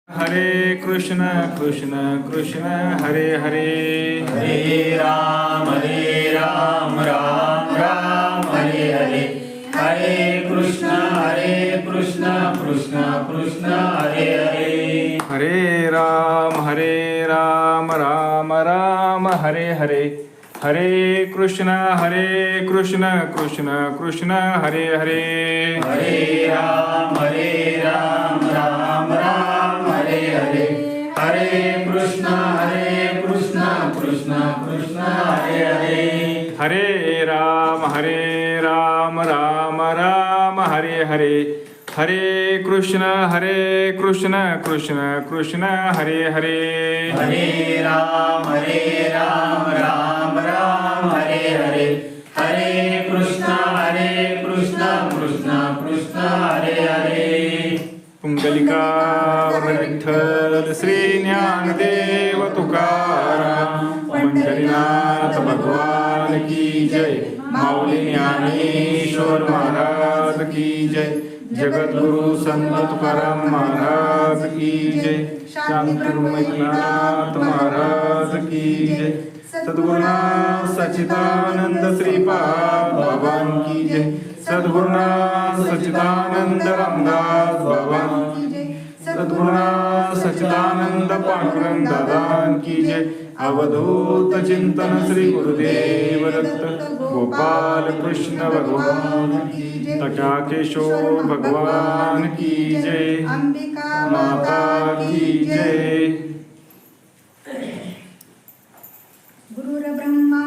हरे कृष्ण कृष्ण कृष्ण हरे हरे हरे राम राम राम हरे हरे हरे कृष्ण कृष्ण कृष्ण हरे हरे हरे राम राम राम हरे हरे हरे कृष्ण कृष्ण कृष्ण हरे हरे हरे राम राम राम हरे हरे हरे कृष्ण कृष्ण कृष्ण हरे हरे हरे राम राम राम हरे हरे हरे कृष्ण कृष्ण कृष्ण हरे हरे हरे राम राम राम हरे हरे हरे कृष्ण कृष्ण कृष्ण हरे हरे पुंडलिका विठ्ठल श्री ज्ञानदेव तुकाराम पंढरीनाथ भगवान की जय माऊली ज्ञानेश्वर महाराज की जय जगद्गुरु संत तुकाराम महाराज की जय शांतिनाथ महाराज की जय सद्गुरुनाथ सच्चिदानंद श्रीपाद भगवान की जय सद्गुरुनाथ सच्चिदानंद रामदास भगवान की जय सद्गुरुनाथ सच्चिदानंद पांडुरंग दादान की जय अवधूत चिंतन श्री गुरुदेव दत्त गोपाल कृष्ण भगवान की जय तटाकेश्वर भगवान की जय अंबिका माता की जय गुरुर्ब्रह्मा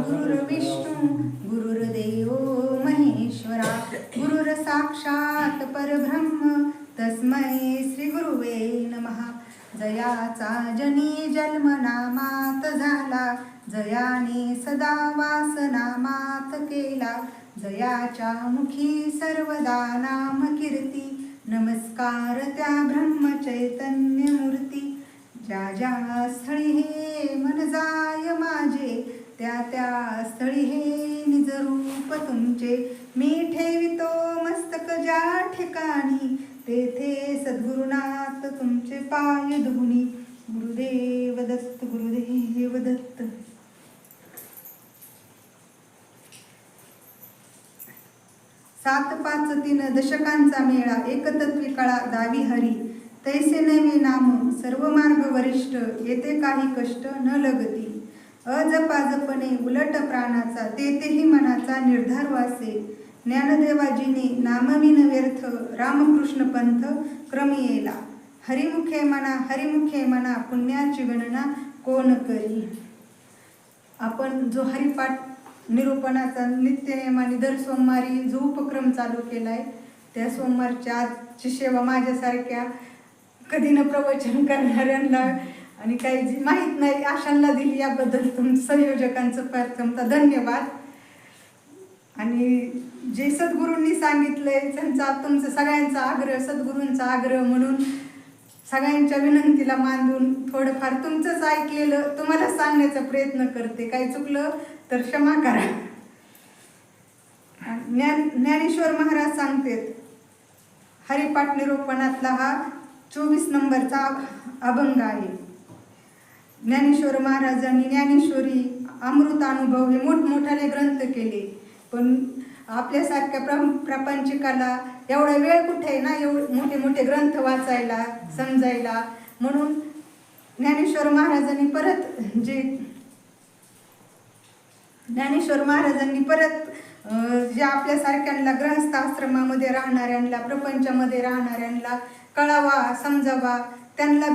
गुरुर्विष्णू गुरुर्देव महेश्वरा गुरुर साक्षात परब्रह्म तस्मै श्री गुरुवे नमः जयाचा जनी जन्म नामात झाला जयाने सदा वास नामात केला जयाच्या मुखी सर्वदा नाम कीर्ती नमस्कार त्या ब्रह्म चैतन्य मूर्ती ज्या ज्या स्थळी हे मन जाय माझे त्या त्या स्थळी हे निज रूप तुमचे मी ठेवितो मस्तक ज्या ठिकाणी तेथे सद्गुरुनाथ तुमचे पाय धुनी गुरुदेव दत्त गुरुदेव दत्त. सात पाच तीन दशकांचा मेळा एकतत्वी कळा दावी हरी तैसे नवे नाम सर्व मार्ग वरिष्ठ येथे काही कष्ट न लगती अजपाजपणे उलट प्राणाचा तेथेही मनाचा निर्धार वासे ज्ञानदेवाजीने नामविन व्यर्थ रामकृष्ण पंथ क्रमी येला हरिमुखे मना पुण्याची गणना कोण करी. आपण जो हरिपाठ निरूपणाचा नित्यनेमाने दर सोमवारी जो उपक्रम चालू केलाय त्या सोमवारच्या आजची सेवा माझ्यासारख्या कधी न प्रवचन करणाऱ्यांना आणि काही जी माहीत नाही अशांना दिली याबद्दल तुमचं संयोजकांचं प्रथमतः धन्यवाद. आणि जे सद्गुरूंनी सांगितलंय त्यांचा तुमचं सगळ्यांचा आग्रह सद्गुरूंचा आग्रह म्हणून सगळ्यांच्या विनंतीला मानून थोडंफार तुमचंच ऐकलेलं तुम्हाला सांगण्याचा प्रयत्न करते. काही चुकलं तर क्षमा करा. ज्ञानेश्वर महाराज सांगतेत हरिपाठ निरूपणातला हा 24 नंबरचा अभंग आहे. ज्ञानेश्वर महाराजांनी ज्ञानेश्वरी अमृतानुभव हे मोठमोठाले ग्रंथ केले पण आपल्यासारख्या प्रपंचिकाला एवढा वेळ कुठे आहे ना एवढे मोठे मोठे ग्रंथ वाचायला समजायला. म्हणून ज्ञानेश्वर महाराजांनी परत जे आपल्यासारख्यांना गृहस्थ आश्रमामध्ये राहणाऱ्यांना प्रपंचामध्ये राहणाऱ्यांना कळावा समजावा त्यांना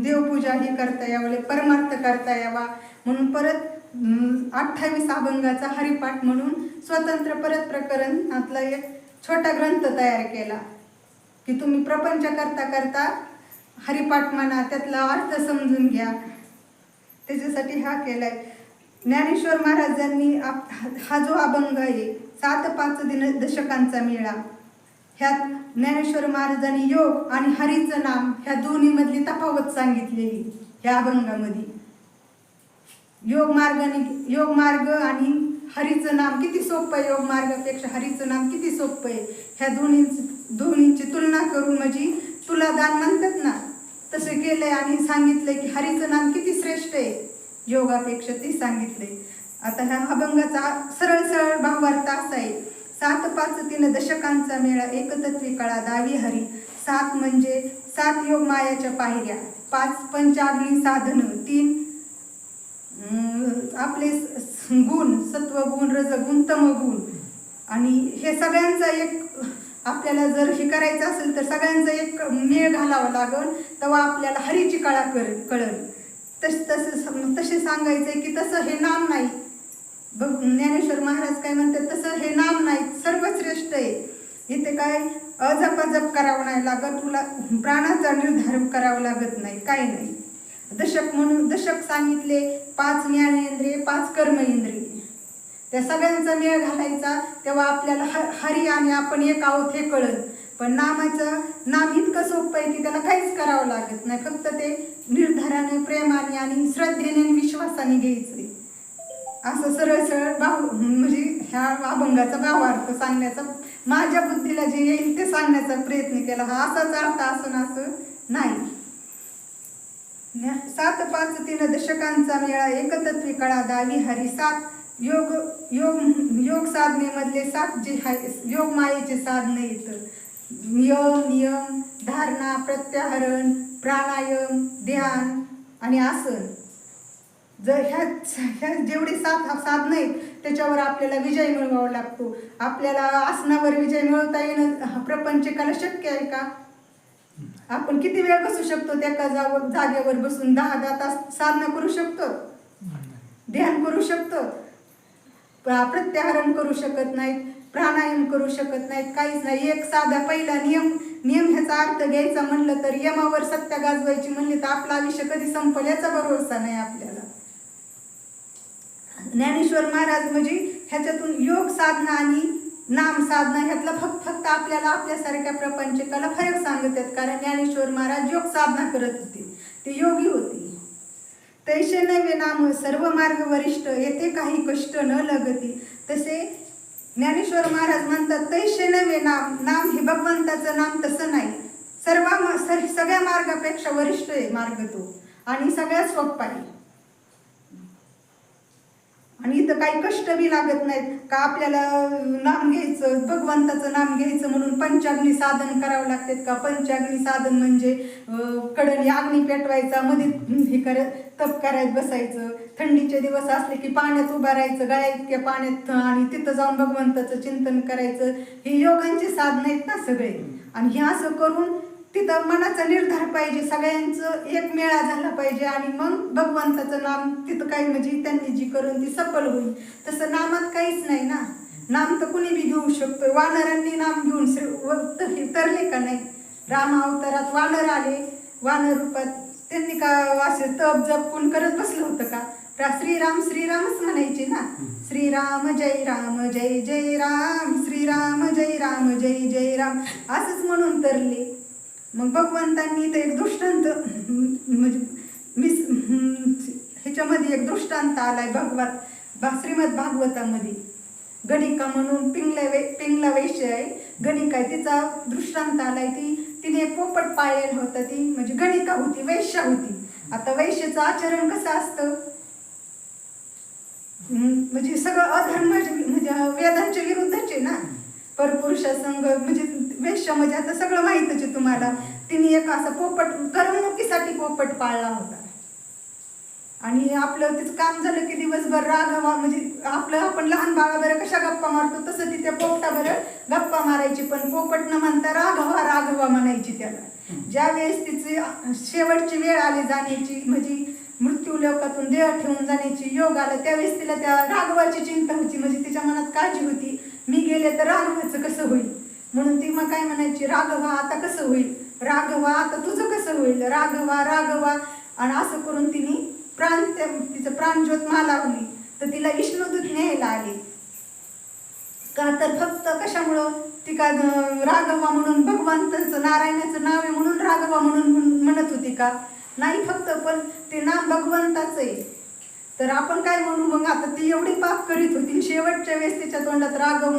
देवपूजा ही करता यावं परमार्थ करता यावा म्हणून परत 28 अभंगाचा हरिपाठ म्हणून स्वतंत्र परत प्रकरणातला एक छोटा ग्रंथ तयार केला की तुम्ही प्रपंच करता हरिपाठ म्हणा त्यातला अर्थ समजून घ्या त्याच्यासाठी हा केलाय. ज्ञानेश्वर महाराजांनी हा जो अभंग आहे 7-5 दशकांचा मेळा ह्यात ज्ञानेश्वर महाराजांनी योग आणि हरीचं नाम ह्या दोन्ही मधली तफावत सांगितलेली. ह्या अभंगामध्ये योग मार्ग आणि हरीचं नाम किती सोपं आहे योग मार्गापेक्षा हरीचं नाम किती सोपं आहे ह्या दोन्हींची तुलना करून म्हणजे तुला दान म्हणतात तपस्वी केलंय आणि सांगितलंय की हरीचं नाम किती श्रेष्ठ आहे योगापेक्षा, ते सांगितलंय. आता ह्या अभंगाचा सरळ सरळ भावार्थ असा आहे. 7 5 3 दशकांचा मेळा एकतत्वी कळा दावी हरी. 7 म्हणजे 7 योग मायाच्या पायऱ्या, 5 पंचाग्नी साधन, 3 आपले गुण, सत्वगुण, रजगुण, तमगुण. आणि हे सगळ्यांचा एक आपल्याला जर हे करायचं असेल तर सगळ्यांचा एक मेळ घालावा लागल, तेव्हा आपल्याला हरीची कळा कळल. तसे सांगायचंय की तसं हे नाम नाही. ज्ञानेश्वर महाराज काय म्हणतात, तसं हे नाम नाही, सर्वश्रेष्ठ आहे. इथे काय अजप करावं नाही लागत, तुला प्राणाचा निर्धार करावा लागत नाही, काय नाही. दशक म्हणून दशक सांगितले, 5 ज्ञानेंद्रिय, 5 कर्म इंद्रिय, त्या सगळ्यांचा मेळ घालायचा, तेव्हा आपल्याला हरी आणि आपण एक आहोत हे कळत. पण नामाचं नाम इतकं सोपं आहे की त्याला काहीच करावं लागत नाही, फक्त ते निर्धाराने, प्रेमाने आणि श्रद्धेने आणि विश्वासाने घ्यायचं. असं सरळ सरळ म्हणजे ह्या अभंगाचा भावार्थ सांगण्याचा, माझ्या बुद्धीला जे येईल ते सांगण्याचा प्रयत्न केला. हा असाच अर्थ असं असं नाही. 7 5 3 दशकांचा मेळा एकतत्वी कळा दावी हरी. 7 योग योग योग साधनेमधले 7 जे आहे योग मायेचे साधने येतं. नियम, धारणा, प्रत्याहरण, प्राणायाम, ध्यान आणि आसन. जर ह्या जेवढे 7 साधनं आहेत त्याच्यावर आपल्याला विजय मिळवावा लागतो. आपल्याला आसनावर विजय मिळवता येणं प्रपंचकाला शक्य आहे का? आपण किती वेळ बसू शकतो त्या जागेवर बसून? 10 तास साधना करू शकतो, ध्यान करू शकतो, प्रत्याहरण करू शकत नाहीत, प्राणायाम करू शकत नाहीत, काहीच नाही. एक साधा पहिला नियम ह्याचा अर्थ घ्यायचा म्हणलं तर यमावर सत्या गाजवायची म्हणली तर आपलं आयुष्य कधी संपल याचा भरोसा नाही आपल्याला. ज्ञानेश्वर महाराज म्हणजे ह्याच्यातून योग साधना आणि नाम साधना ह्यातला फक्त आपल्याला आपल्यासारख्या प्रपंचकाला फरक सांगत आहेत. कारण ज्ञानेश्वर महाराज योग साधना करत होते, ते योगी होते. तैसे नव्हे नाम सर्व मार्ग वरिष्ठ, येथे काही कष्ट न लगती. तसे ज्ञानेश्वर महाराज म्हणतात, तैसे नव्हे नाम हे भगवंताचं नाम तसं नाही. सगळ्या मार्गापेक्षा वरिष्ठ आहे मार्ग तो, आणि सगळ्यात सोपा आहे. आणि इथं काही कष्ट बी लागत नाहीत का आपल्याला नाम घ्यायचं, भगवंताचं नाम घ्यायचं म्हणून पंचाग्नी साधन करावं लागतात का? पंचाग्नी साधन म्हणजे कडणी अग्नी पेटवायचा, मध्ये तप करायचं, बसायचं. थंडीचे दिवस असले की पाण्यात उभं राहायचं, गळ्या इतक्या पाण्यात, आणि तिथं जाऊन भगवंताचं चिंतन करायचं. हे योगांचे साधन आहेत ना सगळे. आणि हे असं करून तिथं मनाचा निर्धार पाहिजे, सगळ्यांचं एक मेळा झाला पाहिजे, आणि मग भगवंताचं नाम तिथं काही म्हणजे त्यांनी जी करून ती सफल होईल. तसं नामात काहीच नाही ना. नाम तर कुणी बी घेऊ शकतो. वानरांनी नाम घेऊन तरले का नाही? राम अवतारात वानर आले, वानर रूपात, त्यांनी का असे तप जप कोण करत बसलं होतं का? श्रीरामच म्हणायचे ना. श्रीराम जय जय राम, श्रीराम जय जय राम, असंच म्हणून तरले. मग भगवंतांनी इथं एक दृष्टांत म्हणजे ह्याच्यामध्ये एक दृष्टांत आलाय श्रीमद भागवतामध्ये. गणिका म्हणून पिंगला वैश्य आहे, गणिका आहे, तिचा दृष्टांत आलाय. तिने पोपट पाळलेला होता, ती म्हणजे गणिका होती, वैश्या होती. आता वैश्याचं आचरण कसं असतं म्हणजे सगळं अधर्म, म्हणजे वेदांच्या विरुद्धच ना. परपुरुषा संघ म्हणजे वेश्या म्हणजे आता सगळं माहितच आहे तुम्हाला. तिने एक असा पोपट, करमणुकीसाठी पोपट पाळला होता. आणि आपलं तिचं काम झालं की दिवसभर राघवा म्हणजे आपण लहान बाळाबरोबर कशा गप्पा मारतो तसं ती त्या पोपटाबरोबर गप्पा मारायची. पण पोपट न म्हणता राघवा म्हणायची त्याला. ज्या वेळेस तिची शेवटची वेळ आली जाण्याची, म्हणजे मृत्यू लोकातून देह ठेवून जाण्याची योग आला, त्यावेळेस तिला त्या राघवाची चिंता होती. म्हणजे तिच्या मनात काळजी होती, मी गेले तर राघवाचं कसं होईल. म्हणून ती मग काय म्हणायची, राघवा आता कसं होईल, राघवा आता तुझं कसं होईल, राघवा. आणि असं करून तिने तिचं प्राणज्योत मालावली. तर तिला विष्णुदूत न्यायला आले का? तर फक्त कशामुळं ती का राघवा म्हणून भगवंताचं नारायणाचं नाव आहे म्हणून राघवा म्हणून म्हणत होती का? नाही, फक्त पण ते नाम भगवंताचं आहे. तर आपण काय म्हणू मग? आता ती एवढी पाप करीत होती, शेवटच्या वेळेस तिच्या तोंडात राघव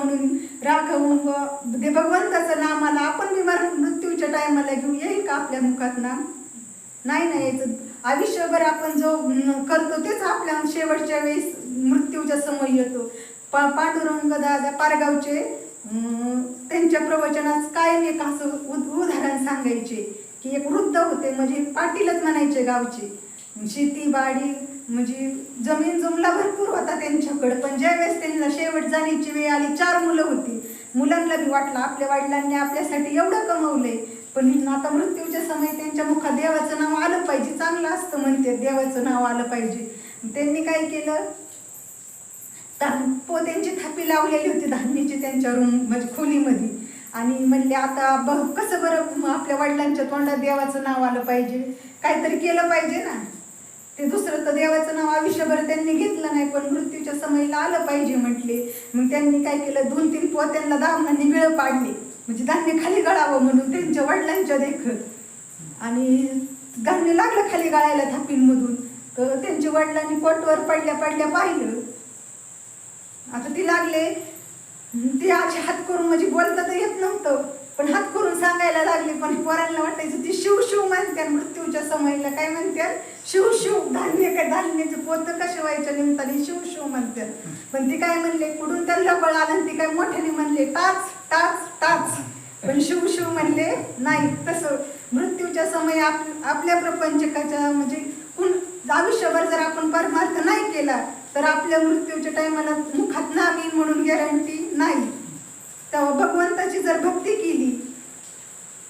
ते भगवंताचं नाम आला. आपण बी मृत्यूच्या टायमाला घेऊ येईल का आपल्या मुखात नाम? नाही ना यायचं. आयुष्यभर आपण जो करतो तेच आपल्या शेवटच्या वेळेस मृत्यूच्या समोर येतो. पांडुरंग दादा पारगावचे त्यांच्या प्रवचनात कायम एक असं उदाहरण सांगायचे की एक वृद्ध होते, म्हणजे पाटीलच म्हणायचे गावचे. शेती बाडी म्हणजे जमीन जुमला भरपूर होता त्यांच्याकडे, पण ज्यावेळेस त्यांना शेवट जाण्याची वेळ आली, 4 मुलं होती. मुलांना बी वाटलं आपल्या वडिलांनी आपल्यासाठी एवढं कमवलंय, पण आता मृत्यूच्या समय त्यांच्या मुखात देवाचं नाव आलं पाहिजे, चांगलं असतं म्हणते, देवाचं नाव आलं पाहिजे. त्यांनी काय केलं, पोत्यांची थापी लावलेली होती धान्याची त्यांच्या रूम म्हणजे खोलीमध्ये, आणि म्हणले आता कसं बरं आपल्या वडिलांच्या तोंडात देवाचं नाव आलं पाहिजे, काहीतरी केलं पाहिजे ना. ते दुसरं तर देवाचं नाव आयुष्यभर त्यांनी घेतलं नाही, पण मृत्यूच्या समयीला आलं पाहिजे म्हटले. मग त्यांनी काय केलं, 2-3 पोत्यांना दावणांनी गळ पाडले, म्हणजे धान्य खाली गळावं म्हणून त्यांच्या वडिलांच्या देखत. आणि धान्य लागलं खाली गळायला थापींमधून, तर त्यांच्या वडिलांनी पोटवर पडल्या पडल्या पाहिलं. आता ती लागले, ते असे हात करून म्हणजे बोलता तर येत नव्हतं, पण हात करून सांगायला लागले. पण पोरांना वाटायचं ती शिव शिव म्हणतात मृत्यूच्या समयीला, काय म्हणतात शिव शिव. धान्याचे पोत कसे व्हायच्या निमित्ताने शिव शिव म्हणतात. पण ती काय म्हणले, कुठून त्यांना बळ आलं, ती काय मोठ्याने म्हणले टाच टाच टाच, पण शिव शिव म्हणले नाही. तसं मृत्यूच्या समय आपल्या प्रपंचकाच्या म्हणजे आयुष्यभर जर आपण परमार्थ नाही केला तर आपल्या मृत्यूच्या टायमाला मुखात नाम येईल म्हणून गॅरंटी नाही. तेव्हा भगवंताची जर भक्ती केली,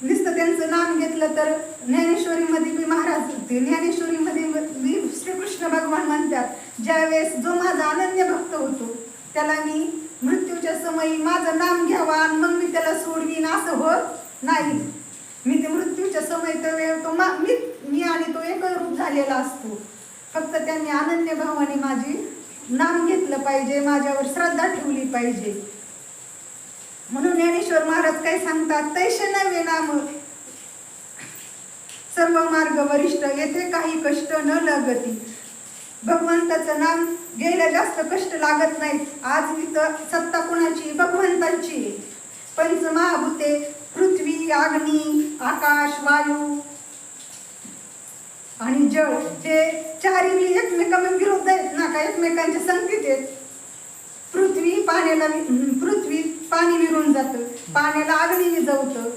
नुसतं त्यांचं नाम घेतलं, तर ज्ञानेश्वरीमध्ये मी महाराज होते, ज्ञानेश्वरीमध्ये मी श्रीकृष्ण भगवान म्हणतात, ज्यावेळेस जो माझा अनन्य भक्त होतो त्याला मी मृत्यूच्या समयी माझं नाम घ्यावा आणि मग मी त्याला सोडवीन असं होत नाही. मी ते मृत्यूच्या समय तर वेळ तो मी आणि तो एक रूप झालेला असतो. फक्त त्यांनी अनन्य भावाने माझी नाम घेतलं पाहिजे, माझ्यावर श्रद्धा ठेवली पाहिजे. म्हणून ज्ञानेश्वर महाराज काय सांगतात, तैसे नव्हे नाम सर्व मार्ग वरिष्ठ, येथे काही कष्ट न लगती. भगवंताचं नाम घ्यायला जास्त कष्ट लागत नाहीत. आज इथं सत्ता कुणाची, भगवंताची. पंचमहाभूते पृथ्वी, अग्नी, आकाश, वायू आणि जळ, हे 4 एकमेकांना विरुद्ध आहेत ना, का एकमेकांच्या संगतीत आहेत. पृथ्वी पाणी विरून जातं, पाण्याला अग्नी विझवतं,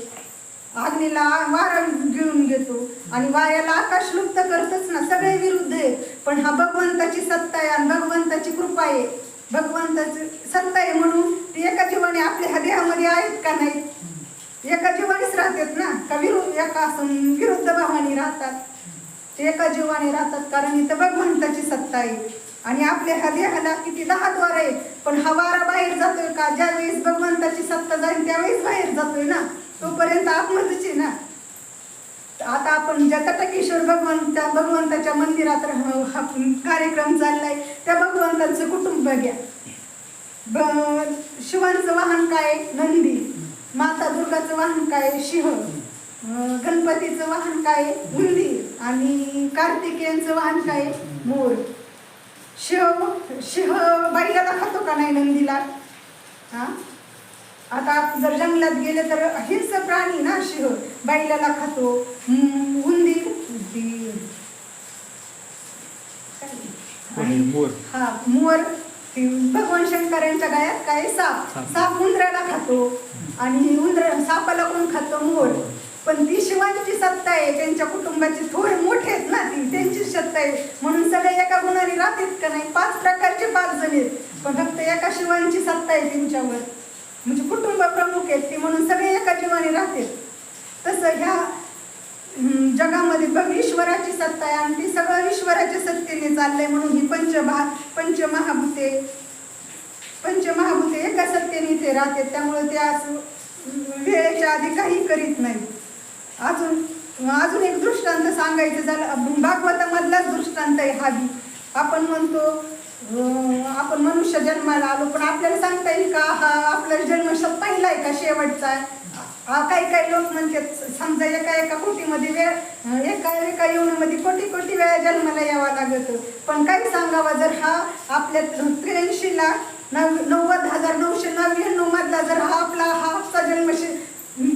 अग्नीला वारा गिळून घेतो, आणि वाऱ्याला आकाश लुप्त करतच ना. सगळे विरुद्ध आहेत, पण हा भगवंताची सत्ता आहे आणि भगवंताची कृपा आहे. भगवंताची सत्ता आहे म्हणून ते एका जीवाने आपल्या ह्या देहामध्ये आहेत का नाही, एका जीवानेच राहतात ना, का विरुद्ध भावाने राहतात. ते एका जीवाने राहतात, कारण इथं भगवंताची सत्ता आहे. आणि आपल्या ह्या देहाला किती 10 द्वार आहे, पण हा वारा बाहेर जातोय का, ज्यावेळेस भगवंताची सत्ता जाईल त्यावेळेस बाहेर जातोय ना, तोपर्यंत आतमध्येच आहे ना. आता आपण ज्या तटकेश्वर भगवंताच्या मंदिरात हा कार्यक्रम चाललाय, त्या भगवंतांचं कुटुंब घ्या. शिवांचं वाहन काय, नंदी. माता दुर्गाचं वाहन काय, सिंह. गणपतीचं वाहन काय, उंदीर. आणि कार्तिकेयांचं वाहन काय, मोर. सिंह बैलाला खातो का नाही, नंदीला. हा, आता जर जंगलात गेले तर हिंस्र प्राणी ना सिंह, बैलाला खातो. उंदीर मोर. भगवान शंकरांच्या गळ्यात काय, साप उंदराला खातो. आणि सापाला कोण खातो, मोर. पण ती शिवांची सत्ता आहे, त्यांच्या कुटुंबाचे थोडे मोठे आहेत ना, ती त्यांची सत्ता आहे. म्हणून सगळे एका गुणाने राहतात का नाही, 5 प्रकारचे 5 जण आहेत, पण फक्त एका शिवांची सत्ता आहे त्यांच्यावर, म्हणजे कुटुंब प्रमुख आहेत ती, म्हणून सगळे एका जीवाने राहतात. तसं ह्या जगामध्ये बघ ईश्वराची सत्ता आहे आणि ती सगळं ईश्वराच्या सत्तेने चाललंय. म्हणून ही पंचमहाभूते एका सत्तेने ते राहतात. त्यामुळे ते असं वेळेच्या आधी काही करीत नाही. अजून एक दृष्टांत सांगायचं झालं, भागवतामधलाच दृष्टांत आहे हा बी. आपण म्हणतो आपण मनुष्य जन्माला आलो, पण आपल्याला सांगता येईल का हा आपला जन्म पहिला आहे का शेवटचा. काही लोक म्हणतात समजा एका कोटीमध्ये एका येऊनमध्ये कोटी वेळा जन्माला यावा लागत, पण काय सांगावा, जर हा आपल्या 83,90,999 मधला जर हा आपला जन्म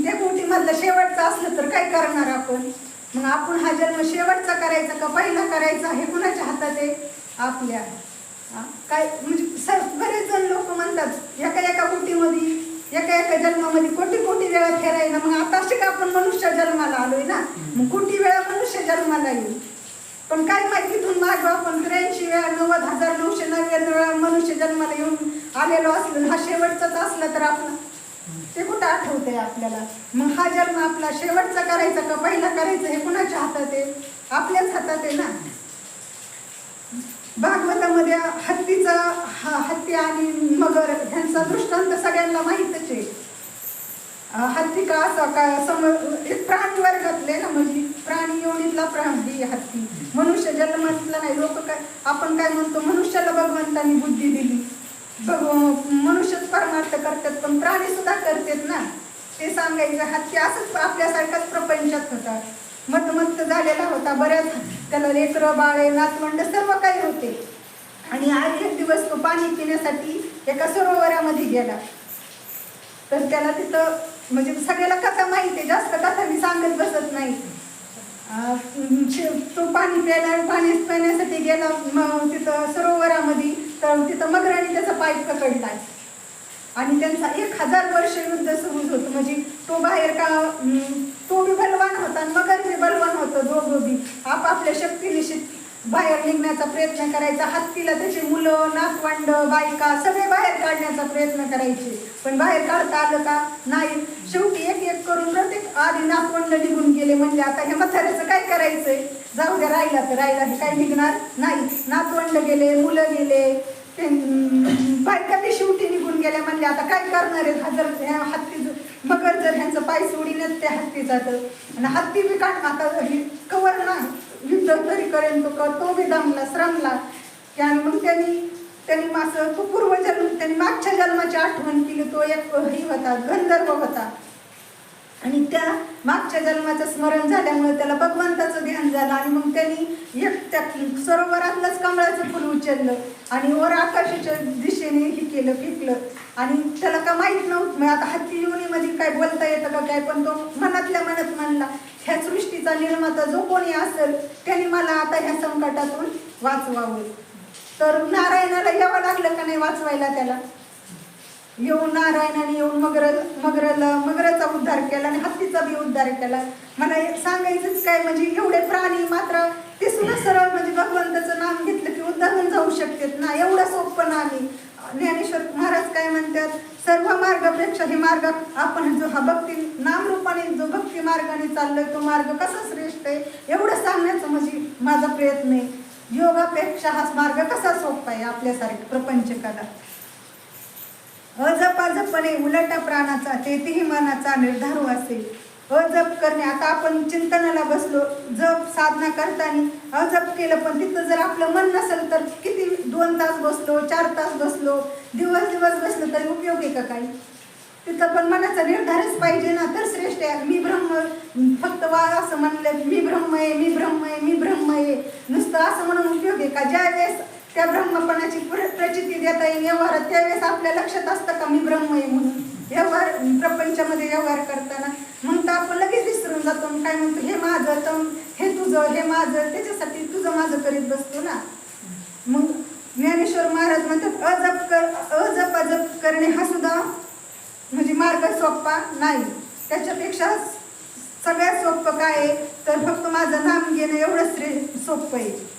त्या कोटीमधला शेवटचा असलं तर काय करणार आपण. मग आपण हा जन्म शेवटचा करायचा का पहिला करायचा हे कुणाच्या हातात आहे? आपल्या. काय म्हणजे बरेच जण लोक म्हणतात एका एका कोटीमध्ये एका एका जन्मामध्ये कोटी कोटी वेळा फेरायला, मग आता का आपण मनुष्य जन्माला आलोय ना, मग कोटी वेळा मनुष्य जन्माला येईल. पण काय माहिती तिथून मागं आपण 83 वेळा 90,999 वेळा मनुष्य जन्माला येऊन आलेलो असलो, हा शेवटचाच असला तर आपला ते कुठं आठवतंय आपल्याला? मग हा जन्म आपला शेवटचा करायचा का पहिला करायचा हे कुणाच्या हातात आहे? आपल्याच हातात आहे ना. भागवतामध्ये हत्ती आणि मगर ह्यांचा दृष्टांत सगळ्यांना माहीतच आहे. हत्ती का असा काय एक प्राणी वर्गातले ना, म्हणजे प्राणी योनीतला प्राणी हत्ती. मनुष्य जन्मातला नाही. लोक काय आपण काय म्हणतो, मनुष्याला भगवंतांनी बुद्धी दिली, मनुष्यच परमार्थ करतात, पण प्राणी सुद्धा करतात ना. ते सांगायचं हत्ती असंच आपल्यासारखाच प्रपंचात होता, मत झालेला होता. बऱ्याच त्याला लेकरं बाळे नातवंड सर्व काही होते. आणि आज एक दिवस तो पाणी पिण्यासाठी एका सरोवरामध्ये गेला. तर त्याला तिथं म्हणजे सगळ्याला कथा माहिती आहे, जास्त कथा मी सांगत बसत नाही. तो पाणी पिण्यासाठी गेला तिथं सरोवरामध्ये. तर तिथं मगराने त्याचा पाय पकडला आणि त्यांचा 1000 वर्ष युद्ध सुरू होतं. म्हणजे तो बाहेर का तो बी बलवान होता आणि मगर बी बलवान होतं. दोघं बी आपापल्या शक्तीनिशी बाहेर निघण्याचा प्रयत्न करायचा. हत्तीला त्याची मुलं नातवंड बायका सगळे बाहेर काढण्याचा प्रयत्न करायचे, पण बाहेर काढता आलं का नाही. शेवटी एक एक करून प्रत्येक आधी नातवंड निघून गेले. म्हणजे आता हे म्हाताऱ्याचं काय करायचंय, जाऊ द्या, राहिला तर राहिला, हे काही निघणार नाही. नातवंड गेले, मुलं गेले, ते बायका बी शेवटी निघून गेल्या. म्हणजे आता काय करणार आहे? हत्ती मगर जर ह्यांचं पाय सोडीनच त्या हत्तीचा तर, आणि हत्ती बी काढ आता कवर ना युद्ध तरी करेन तो बी दमला श्रमला. आणि मग त्यांनी असं तो पूर्वजन्म त्यांनी मागच्या जन्माची आठवण केली. तो एक ही होता, गंधर्व होता, आणि त्या मागच्या जन्माचं स्मरण झाल्यामुळे त्याला भगवंताचं ध्यान झालं. आणि मग त्यांनी एक त्या सरोवरातलंच कमळाचं फुल उचललं आणि वर आकाशाच्या दिशेने हे केलं, फेकलं. आणि त्याला का माहीत नव्हतं. मग आता हत्ती योनीमध्ये काय बोलता येतं का काय, पण तो मनातल्या मनात म्हणला, ह्या सृष्टीचा निर्माता जो कोणी असेल त्याने मला आता ह्या संकटातून वाचवावं. तर नारायणाला यावं लागलं का नाही वाचवायला त्याला. येऊन नारायणाने येऊन मगराचा उद्धार केला आणि हत्तीचा बी उद्धार केला. मला सांगायचंच काय, म्हणजे एवढे प्राणी मात्र ते सुद्धा सरळ म्हणजे भगवंताचं नाम घेतलं की उद्धारून जाऊ शकतात ना. एवढं सोपं नाही. ज्ञानेश्वर महाराज काय म्हणतात, सर्व मार्गापेक्षा हे मार्ग आपण जो हा भक्ती नामरूपाने जो भक्ती मार्गाने चाललोय तो मार्ग कसा श्रेष्ठ आहे एवढं सांगण्याचं म्हणजे माझा प्रयत्न आहे. योगापेक्षा हा मार्ग कसा सोपा आहे आपल्यासारख्या प्रपंचकाला. अजपाजपणे उलटा प्राणाचा तेथेही मनाचा निर्धारू असेल. अजप करणे, आता आपण चिंतनाला बसलो, जप साधना करताना अजप केलं, पण तिथं जर आपलं मन नसेल तर किती 2 तास बसलो 4 तास बसलो दिवस बसलो तरी उपयोग आहे का काही? तिथं पण मनाचा निर्धारच पाहिजे ना, तर श्रेष्ठ आहे. मी ब्रह्म फक्त असं म्हणलं मी ब्रह्म आहे, मी ब्रह्म आहे, मी ब्रह्म आहे नुसतं असं म्हणून उपयोग आहे का? ज्या वेळेस त्या ब्रह्मपणाची प्रचिती देता येईल व्यवहारात त्यावेळेस आपल्या लक्षात असतं का मी ब्रह्म आहे म्हणून. व्यवहार प्रपंचामध्ये व्यवहार करताना मग तर आपण लगेच विसरून जातो. काय म्हणतो, हे माझं तर हे तुझं, हे माझं, त्याच्यासाठी तुझं माझं करीत बसतो ना. मग ज्ञानेश्वर महाराज म्हणतात अजप अजप करणे हा सुद्धा म्हणजे मार्ग सोपा नाही. त्याच्यापेक्षा सगळ्यात सोपं काय आहे तर फक्त माझं नाम घेणं एवढंच सोपं आहे.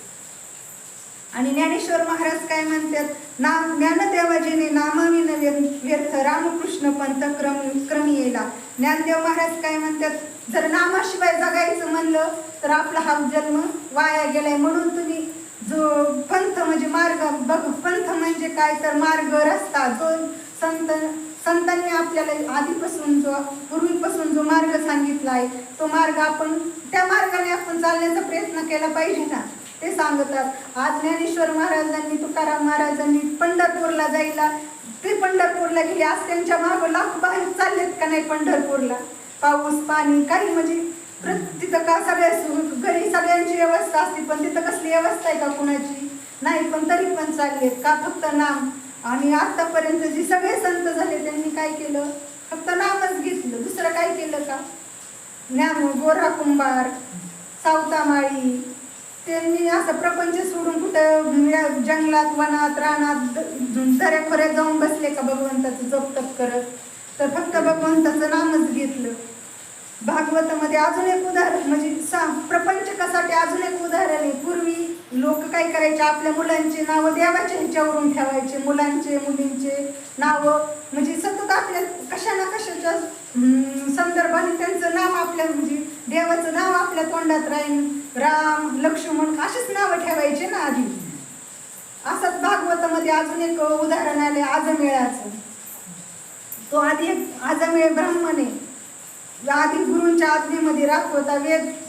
आणि ज्ञानेश्वर महाराज काय म्हणतात, ज्ञानदेवाजीने नामाविन व्यर्थ रामकृष्ण पंथ क्रमी येला. ज्ञानदेव महाराज काय म्हणतात, जर नामाशिवाय जगायचं म्हणलं तर आपला हा जन्म वाया गेलाय. म्हणून तुम्ही जो पंथ म्हणजे मार्ग पंथ म्हणजे काय तर मार्ग रस्ता जो संतांनी आपल्याला आधीपासून जो पूर्वीपासून जो मार्ग सांगितला आहे तो मार्ग आपण त्या मार्गाने आपण चालण्याचा प्रयत्न केला पाहिजे ना. ते सांगतात आज ज्ञानेश्वर महाराजांनी तुकाराम महाराजांनी पंढरपूरला जायला ते पंढरपूरला गेले. आज त्यांच्या मागं लाख बाहेर चाललेत का नाही पंढरपूरला. पाऊस पाणी काही म्हणजे तिथं का सगळ्या घरी सगळ्यांची व्यवस्था असते पण तिथं कसली व्यवस्था आहे का कुणाची नाही, पण तरी पण चाललेत का फक्त नाम. आणि आतापर्यंत जे सगळे संत झाले त्यांनी काय केलं, फक्त नामच घेतलं, दुसरं काय केलं का. ज्ञान गोरा कुंभार सावतामाळी त्यांनी असं प्रपंच सोडून कुठं जंगलात वनात रानात दऱ्याखोऱ्यात जाऊन बसले का भगवंताचं जप तप करत, तर फक्त भगवंताचं नामच घेतलं. भागवतामध्ये अजून एक उदाहरण म्हणजे प्रपंचकासाठी अजून एक उदाहरण आहे. पूर्वी लोक काय करायचे, आपल्या मुलांची नावं देवाच्या ह्याच्यावरून ठेवायचे. मुलांचे मुलींचे नावं म्हणजे सतत आपल्या कशा ना कशाच्या संदर्भाने त्यांचं नाव आपल्या म्हणजे देवाचं नाव आपल्या तोंडात राहील. राम लक्ष्मण अशीच नावं ठेवायचे ना आधी. असंच भागवतामध्ये अजून एक उदाहरण आले आजमेळाचं. तो आधी एक आजमेळ ब्राह्मण आहे. आधी गुरूंच्या आज्ञेमध्ये राहत होता.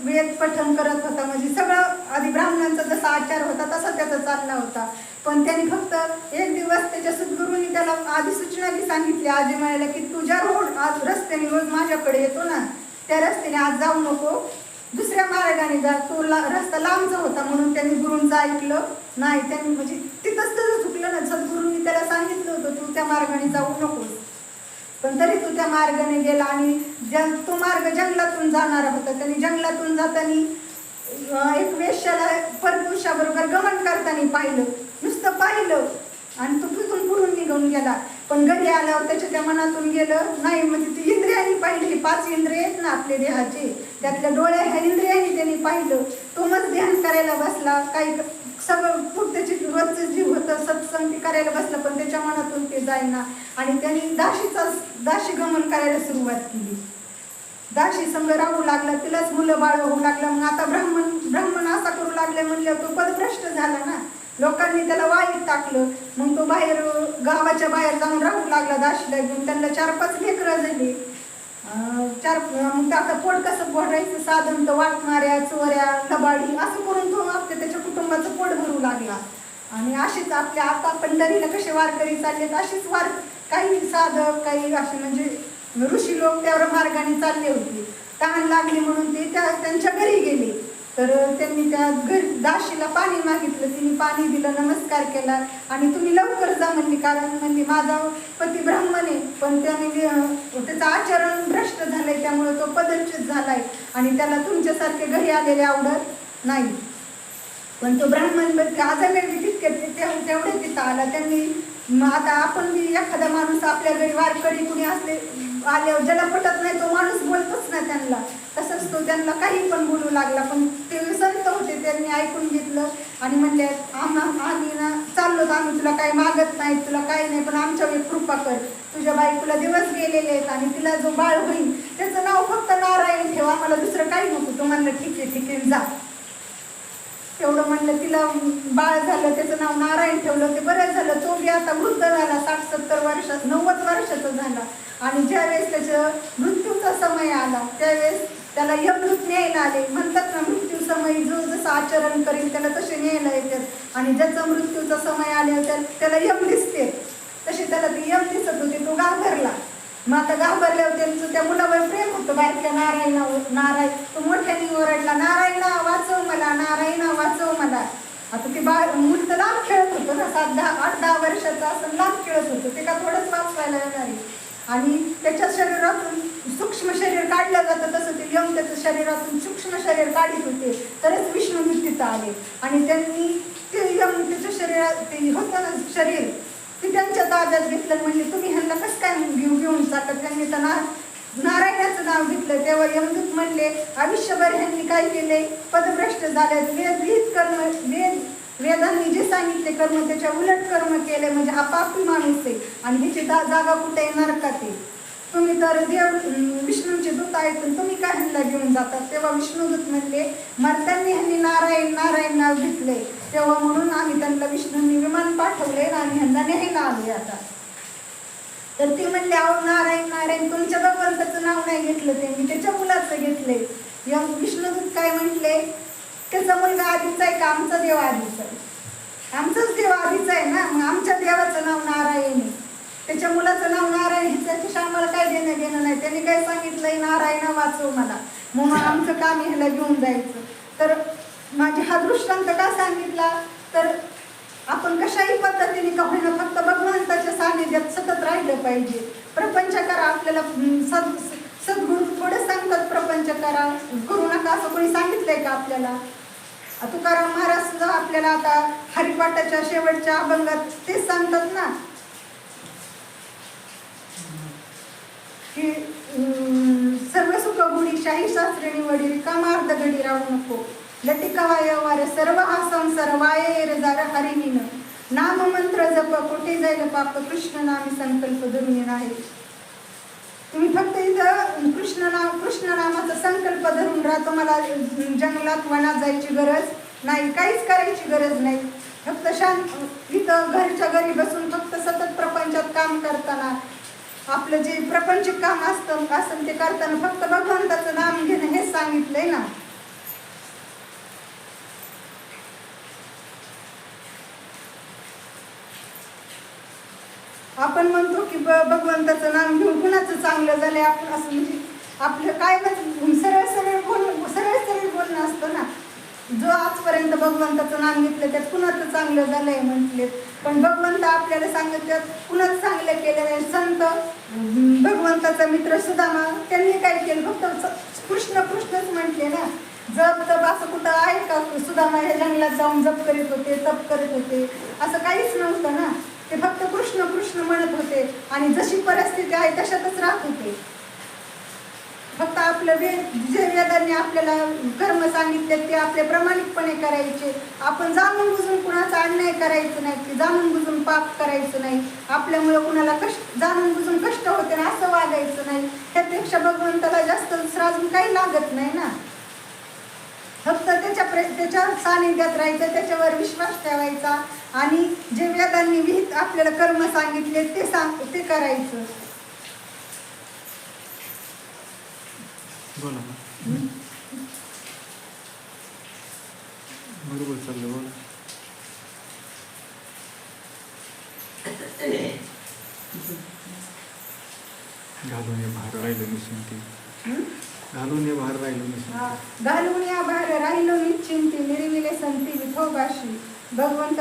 वेद पठण करत होता. म्हणजे सगळं आधी ब्राह्मणांचा जसा आचार होता तसा त्याचा चालला होता. पण त्यांनी फक्त एक दिवस त्याच्या सद्गुरूंनी त्याला आधी सूचना बी सांगितली आजमेळाला की तुझ्या आज रस्त्याने रोज माझ्याकडे येतो ना, त्या रस्त्याने आज जाऊ नको, दुसऱ्या मार्गाने जा. तो रस्ता लांबचा होता म्हणून त्यांनी गुरूंचं ऐकलं नाही. त्यांनी म्हणजे तिथंच त्याचं चुकलं ना. सद्गुरूंनी त्याला सांगितलं होतं तू त्या मार्गाने जाऊ नकोस, पण तरी तू त्या मार्गाने गेला. आणि तो मार्ग जंगलातून जाणारा होता. त्यांनी जंगलातून जाताना एक वेश्याला परपुरुषाबरोबर गमन करताना पाहिलं. नुसतं पाहिलं आणि तो तिथून पुढून निघून गेला. पण घरी आल्यावर त्याच्या त्या मनातून गेलं नाही. म्हणजे ती इंद्रियांनी पाहिली. 5 इंद्रिय आहेत ना आपले देहाचे, त्यातल्या डोळ्या ह्या इंद्रियांनी त्यांनी पाहिलं. तो मग ध्यान करायला बसला. काही सगळं खूप त्याची रोजचं जीव होतं सत्संग करायला बसलं, पण त्याच्या मनातून ते जाईना. आणि त्यांनी दाशी गमन करायला सुरुवात केली. दाशी संग राहू लागला. तिलाच मुलं बाळ होऊ लागलं. मग आता ब्राह्मण असा करू लागले म्हणल्यावर तो पदभ्रष्ट झाला ना. लोकांनी त्याला वाईट टाकलं. मग तो गावाच्या बाहेर जाऊन राहू लागला दाशीला घेऊन. त्यांना 4-5 लेकरं झाली. मग आता पोट कसं भरायचं, साधन तर वाटणाऱ्या चोऱ्या लबाडी असं करून तो त्याच्या कुटुंबाचं पोट भरू लागला. आणि अशीच आपल्या आता पंढरीला कसे वारकरी चाललेत अशीच काही साधक काही असे म्हणजे ऋषी लोक त्या मार्गाने चालले होते. तहान लागली म्हणून ते त्यांच्या घरी गेले. तर त्यांनी त्या दाशीला पाणी मागितलं. तिने पाणी दिलं, नमस्कार केला आणि तुम्ही लवकर जा म्हणली. कारण म्हणली माझा पती ब्राह्मण आहे, पण त्याने त्याचं आचरण भ्रष्ट झालंय, त्यामुळे तो पदच्युत झालाय आणि त्याला तुमच्यासारखे घरी आलेले आवडत नाही. पण तो ब्राह्मण आजमेळ तेवढे तिथं आला. त्यांनी आता आपण बी एखादा माणूस आपल्या घरी वारकरी कुणी आल्यावर ज्याला पटत नाही तो माणूस बोलतोच ना त्यांना. तसंच तो त्यांना काही पण बोलू लागला. पण ते संत होते, त्यांनी ऐकून घेतलं आणि म्हणले आम्ही ना चाललो तर आम्ही तुला काही मागत नाही, तुला काही नाही, पण आमच्यावर कृपा कर. तुझ्या बायकोला दिवस गेलेले आहेत आणि तिला जो बाळ होईल त्याचं नाव फक्त नारायण ठेवा, मला दुसरं काही नको. तो म्हणलं ठीक आहे जा. तेवढं म्हणलं. तिला बाळ झालं, त्याचं नाव नारायण ठेवलं. ते बरं झालं. तो बी आता वृद्ध झाला, 60-70 वर्षात 90 वर्षाचा झाला. आणि ज्यावेळेस त्याचं मृत्यूचा समय आला त्यावेळेस त्याला यमदूत न्यायला आले. म्हणतात ना मृत्यू समयी जो जसं आचरण करेल त्याला तसे न्यायला येतात. आणि ज्याचा मृत्यूचा समय आला त्याला यम दिसते, तसे त्याला ते यम दिसत होते. तो घाबरला. मग आता घाबरल्यावर त्यांचं त्या मुलावर प्रेम होतं बारक्या नारायण. तो मोठ्याने ओरडला, नारायणा वाचव मला, नारायणा वाचव मला. आता ते मूल तर लांब खेळत होतं ना, 8-10 वर्षाचं असं लांब खेळत होतं. ते का थोडंच वाचवायला येणार आहे. आणि त्याच्या शरीरातून सूक्ष्म शरीर काढलं जातं तसं ते यम त्याचं शरीरातून सूक्ष्म शरीर काढीत होते. तरच विष्णू तिथं आले. आणि त्यांनी ते यम त्याच्या शरीरात ते होतं ना शरीर ते त्यांच्या ताब्यात घेतलं. म्हणजे तुम्ही ह्यांना कसं काय घेऊन जातात. त्यांनी तर नारायणाचं नाव घेतलं. तेव्हा यमदूत म्हणले आयुष्यभर ह्यांनी काय केले, पदभ्रष्ट झाले. वेदांनी जे सांगितले कर्म त्याच्या उलट कर्म केले, म्हणजे हा पापी माणूस आहे आणि ह्याची जागा कुठे आहे, नरकात आहे. तुम्ही तर विष्णूचे दूत आहेत, तुम्ही काय ह्यांना घेऊन जातात. तेव्हा विष्णुदूत म्हणले मर्त्यांनी ह्यांनी नारायण नाव घेतले, तेव्हा म्हणून आम्ही त्यांना विष्णूंनी विमान पाठवले आणि ह्यांना न्यायला आले. आता तर ते म्हणले अहो नारायण तुमच्या भगवंताचं नाव नाही घेतलं, त्यांनी त्याच्या मुलाचं घेतले. या विष्णुदूत काय म्हटले, त्याचा मुलगा आधीचा आहे का आमचा देव आधीचा आहे, आमचाच देव आधीचा आहे ना, मग आमच्या देवाचं नाव नारायण आहे, त्याच्या मुलाचं नाव नारायण, त्याच्याशी आम्हाला काय देणं नाही. त्यांनी काय सांगितलंय, नारायण वाचव मला, म्हणून आमचं काम ह्याला घेऊन जायचं. तर माझी हा दृष्टांत का सांगितला, तर आपण कशाही पद्धतीने का होईना फक्त भगवंताच्या सानिध्यात सतत राहिलं पाहिजे. प्रपंच करा, आपल्याला सद्गुरू थोडं सांगतात प्रपंच करू नका असं कोणी सांगितलंय का आपल्याला? तुकाराम महाराज सुद्धा आपल्याला आता हरिपाठाच्या शेवटच्या अभंगात तेच सांगतात ना की सर्व सुख गुढी शाही शास्त्री निवडी रिकामा अर्ध घडी राहू नको लटिकावाय वार सर्व हा संसार वाये रे जार हरिणीन नाम मंत्र जप कोठे जाईल पाप कृष्ण नामी संकल्प धरून आहे. तुम्ही फक्त इथं कृष्ण नामाचा संकल्प धरून राहा. तुम्हाला जंगलात वनात जायची गरज नाही, काहीच करायची गरज नाही. फक्त शांत इथं घरच्या घरी बसून फक्त सतत प्रपंचात काम करताना आपलं जे प्रपंचिक काम असतं ते करताना फक्त भगवंताचं नाम घेणं हेच सांगितलंय ना. आपण म्हणतो की भगवंताचं नाम घेऊन कुणाचं चांगलं झालंय आपण असं म्हणजे आपलं काय सरळ सरळ बोलणं असतं ना. जो आजपर्यंत भगवंताचं नाम घेतलं त्यात कुणाचं चांगलं झालंय म्हटले, पण भगवंत आपल्याला सांगितलं कुणाच चांगलं केलं नाही. संत भगवंताचा मित्र सुदामा त्यांनी काय केलं? फक्त कृष्णच म्हटले ना. जप तप असं कुठं आहे का? सुदामा या जंगलात जाऊन जप करीत होते, तप करत होते असं काहीच नव्हतं ना. ते फक्त कृष्ण म्हणत होते आणि जशी परिस्थिती आहे तशातच राहत होते. फक्त आपलं जे वेदांनी आपल्याला कर्म सांगितले ते आपले प्रामाणिकपणे करायचे. आपण जाणून बुजून कुणाचा अन्याय करायचं नाही, की जाणून बुजून पाप करायचं नाही. आपल्यामुळे कुणाला जाणून बुजून कष्ट होते ना असं वागायचं नाही. त्यापेक्षा भगवंताला जास्त अजून काही लागत नाही ना. फक्त त्याच्या सानिध्यात राहायचं, त्याच्यावर विश्वास ठेवायचा आणि जे वेदांनी विहित आपल्याला कर्म सांगितले ते करायचं. बोला बरोबर चाललं. बोला घालून ये बाहेर राहिलं निश्चिंती, घालून ये बाहेर राहिलं निश्चिंती, घालून या बाहेर राहिलो निश्चिंती निर्विले संती विठोबाशी. भगवंत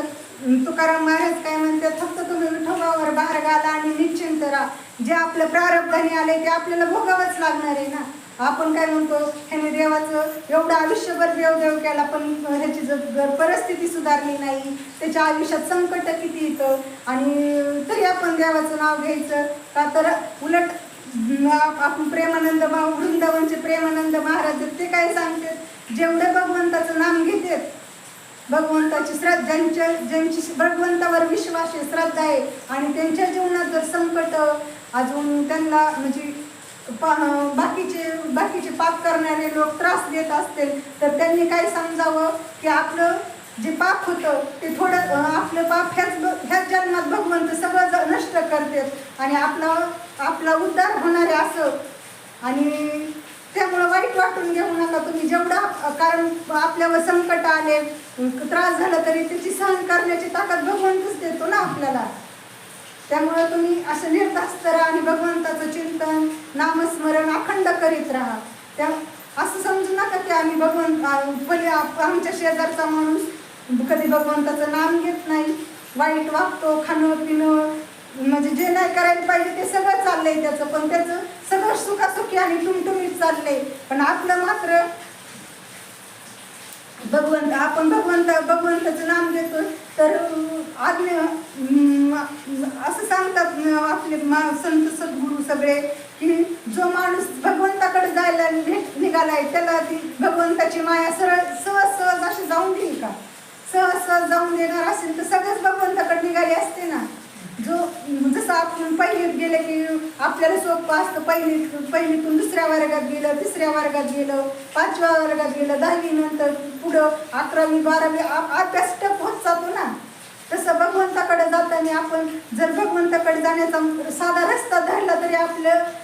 तुकाराम महाराज काय म्हणतात? फक्त तुम्ही विठोबावर बाहेर घाला आणि निश्चिंत राहा. जे आपलं प्रारब्धाने आले ते आपल्याला भोगावंच लागणार आहे ना. आपण काय म्हणतो ह्याने देवाचं एवढं आयुष्यभर देव केला पण ह्याची जर परिस्थिती सुधारली नाही, त्याच्या आयुष्यात संकट किती येतं आणि तरी आपण देवाचं नाव घ्यायचं का? तर उलट आपण प्रेमानंद वृंदावनचे प्रेमानंद महाराज ते काय सांगतात? जेवढे भगवंताचं नाम घेतात, भगवंताची श्रद्धा ज्यांची भगवंतावर विश्वास आहे, श्रद्धा आहे आणि त्यांच्या जीवनात जर संकट अजून त्यांना म्हणजे बाकीचे पाप करणारे लोक त्रास देत असतील तर त्यांनी काय समजावं की आपलं जे पाप होतं ते थोडं आपलं पाप ह्याच जन्मात भगवंत सगळं नष्ट करतात आणि आपला उद्धार होणार आहे असं. आणि त्यामुळं वाईट वाटून घेऊ नका तुम्ही. जेवढा कारण आपल्यावर संकट आले, त्रास झाला तरी त्याची सहन करण्याची ताकद भगवंतच देतो ना आपल्याला. त्यामुळं तुम्ही असं निर्धास्त राहा आणि भगवंताचं चिंतन नामस्मरण अखंड करीत राहा. त्या असं समजू नका की आम्ही आमच्या शेजारचा माणूस कधी भगवंताचं नाम घेत नाही, वाईट वागतो, खाणं पिणं म्हणजे जे नाही करायला पाहिजे ते सगळं चाललंय त्याचं, पण त्याचं सगळं सुखासुखी आणि टुमटुमीत चाललंय. पण आपलं मात्र आपण भगवंताचं नाम घेतो तर असं सांगतात आपले संत सद्गुरू सगळे की जो माणूस भगवंताकडे जायला निघालाय त्याला ती भगवंताची माया सहज अशी जाऊन देईल का? सहज जाऊन देणार असेल तर सगळेच भगवंताकडे निघाले असते ना. जसं आपण पहिलीत गेले की आपल्याला सोपं असतं. पहिलीतून दुसऱ्या वर्गात गेलं, तिसऱ्या वर्गात गेलं, 5व्या वर्गात गेलं, 10वी नंतर पुढं 11वी 12वी अभ्यास टप होत जातो ना. तसं भगवंताकडे जाताना आपण जर भगवंताकडे जाण्याचा साधा रस्ता धरला तरी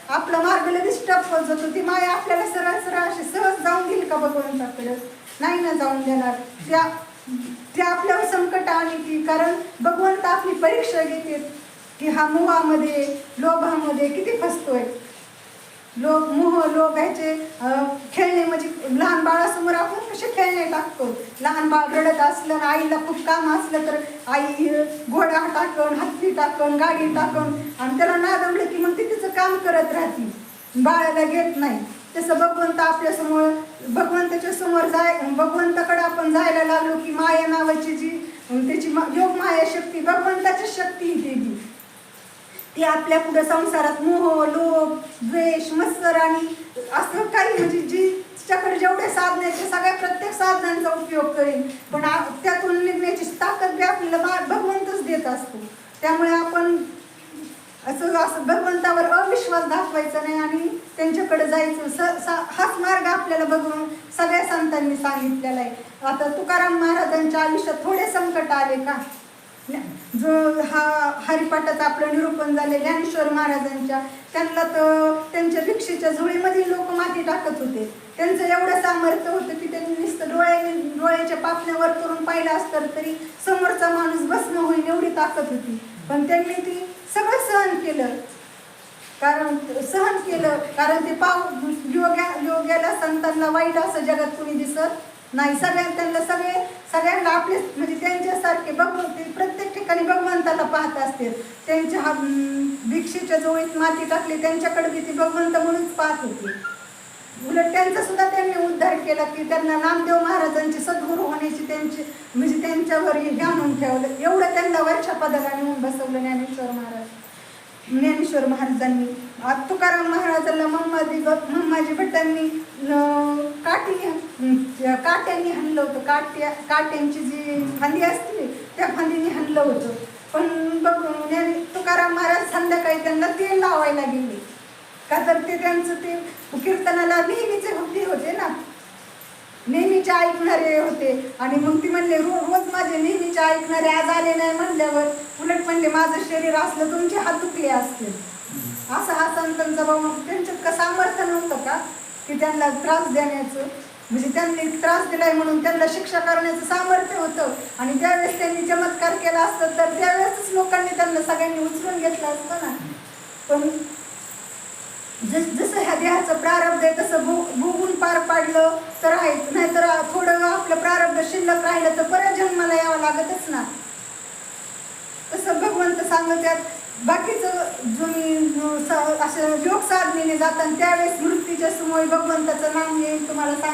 आपला मार्ग लगेच टप होत जातो. ती माया आपल्याला सरळ अशी सहज जाऊन गेली का भगवंताकडे? नाही ना जाऊन देणार. त्या आपल्यावर संकट आली की कारण भगवंत आपली परीक्षा घेते की हा मोहामध्ये लोभामध्ये किती फसतोय. मोह लोभ ह्याचे खेळणे म्हणजे लहान बाळासमोर आपण कसे खेळणे टाकतो. लहान बाळ रडत असलं आणि आईला खूप काम असलं तर आई घोडा टाकण, हत्ती टाकण, गाडी टाकण आणि त्याला नादवलं की मग ती तिचं काम करत राहते. बाळाला घेत नाही, तसं भगवंत आपल्यासमोर भगवंताच्या समोर भगवंताकडे आपण जायला लागलो की माया नावाची जी त्याची योग माया शक्ती भगवंताची शक्ती देवी ती आपल्या पुढे संसारात मोह लोभ द्वेष मत्सर आणि असं काही म्हणजे जी तिच्याकडे जेवढे साधण्याचे सगळ्या प्रत्येक साधनांचा उपयोग करेल, पण त्यातून निघण्याची ताकद बी आपल्याला भगवंतच देत असतो. त्यामुळे आपण असं भगवंतावर अविश्वास दाखवायचा नाही आणि त्यांच्याकडे जायचं. हाच मार्ग आपल्याला बघून सगळ्या संतांनी सांगितलेला आहे. आता तुकाराम महाराजांच्या आयुष्यात थोडे संकट आले का, जो हा हरिपाठाचं आपलं निरूपण झाले ज्ञानेश्वर महाराजांच्या, त्यांना तर त्यांच्या भिक्षेच्या झोळीमध्ये लोक माती टाकत होते. त्यांचं एवढं सामर्थ्य होतं की त्यांनी नुसतं डोळ्याच्या पापण्यावर करून पाहिलं असतं तरी समोरचा माणूस भस्म होईल एवढी ताकद होती, पण त्यांनी ती सगळं सहन केलं. कारण ते योग्याला संतांना वाईट असं जगात कुणी दिसत नाही. सगळ्यांना आपले म्हणजे त्यांच्यासारखे प्रत्येक ठिकाणी भगवंताला पाहत असते. त्यांच्या भिक्षेच्या जवळीत माती टाकली त्यांच्याकडे बी ती भगवंत म्हणूनच पाहत होते. उलट त्यांचा सुद्धा त्यांनी उद्धार केला की त्यांना नामदेव महाराजांचे सद्गुरू होण्याची म्हणजे त्यांच्यावर हे आणून ठेवलं. एवढं त्यांना वरच्या पदाला नेऊन बसवलं ज्ञानेश्वर महाराजांनी. तुकाराम महाराजांना मम्माजी भट्टांनी काट्यांनी हाणलं होतं. काट्यांची जी फांदी असते त्या फांदीने हाणलं होतं. पण तुकाराम महाराज संध्याकाळी त्यांना तेल लावायला गेले का तर ते त्यांचं ते कीर्तनाला नेहमीचे भक्ती होते ना, नेहमीचे ऐकणारे होते. आणि मग ती म्हणले रोज माझे नेहमीचे ऐकणारे आज आले नाही म्हणल्यावर उलट म्हणले माझं शरीर असलं तुमचे हात दुखले असतील. असं हा संतांचा भाऊ. त्यांच्यात का सामर्थ्य नव्हतं का की त्यांना त्रास देण्याचं, म्हणजे त्यांनी त्रास दिलाय म्हणून त्यांना शिक्षा करण्याचं सामर्थ्य होतं. आणि त्यावेळेस त्यांनी चमत्कार केला असतं तर त्यावेळेसच लोकांनी त्यांना सगळ्यांनी उचलून घेतलं असतं ना. पण जसं ह्या देहाचं प्रारब्ध आहे तसं भोगून पार पाडलं तर आहेच, नाहीतर थोडं आपलं प्रारब्ध शिल्लक राहिलं तर परत जन्माला यावं लागतच ना. तसं भगवंत सांगतात. बाकीचं तुम्ही असं योग साधनेने जातात त्यावेळेस मृत्यूच्या समोर भगवंताचं नाम येईल तुम्हाला